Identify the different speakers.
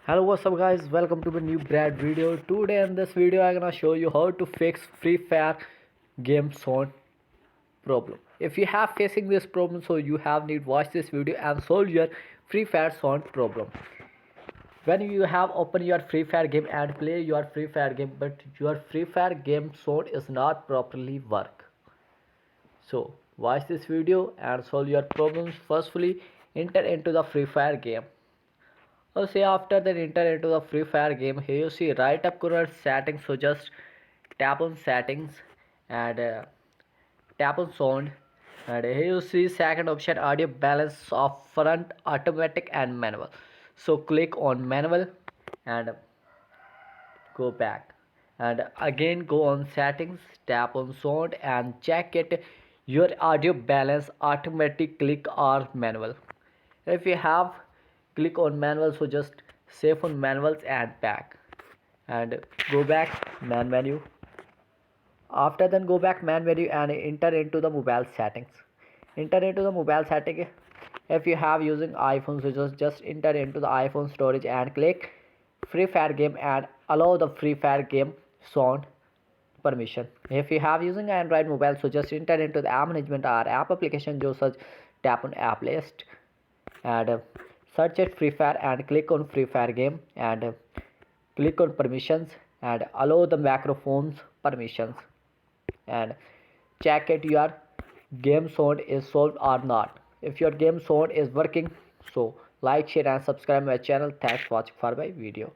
Speaker 1: Hello, what's up guys, welcome to the new brand video. Today in this video I'm gonna show you how to fix Free Fire game sound problem. If you have facing this problem, so you have need watch this video and solve your Free Fire sound problem. When you have open your Free Fire game and play your Free Fire game, but your Free Fire game sound is not properly work, so watch this video and solve your problems. Firstly, enter into the Free Fire game. See, after that enter into the Free Fire game, here you see right up corner settings, so just tap on settings and tap on sound, and here you see second option audio balance of front, automatic and manual. So click on manual and go back, and again go on settings, tap on sound and check it your audio balance automatic, click or manual. If you have click on manual, so just save on manuals and back and go back man menu. After then go back man menu and enter into the mobile settings. Enter into the mobile setting. If you have using iPhone, so just enter into the iPhone storage and click Free Fire game and allow the Free Fire game sound permission. If you have using Android mobile, so just enter into the app management or app application, जो search tap on app list and search it Free Fire and click on Free Fire game and click on permissions and allow the microphones permissions and check it your game sound is solved or not. If your game sound is working, so like, share and subscribe my channel. Thanks for watching for my video.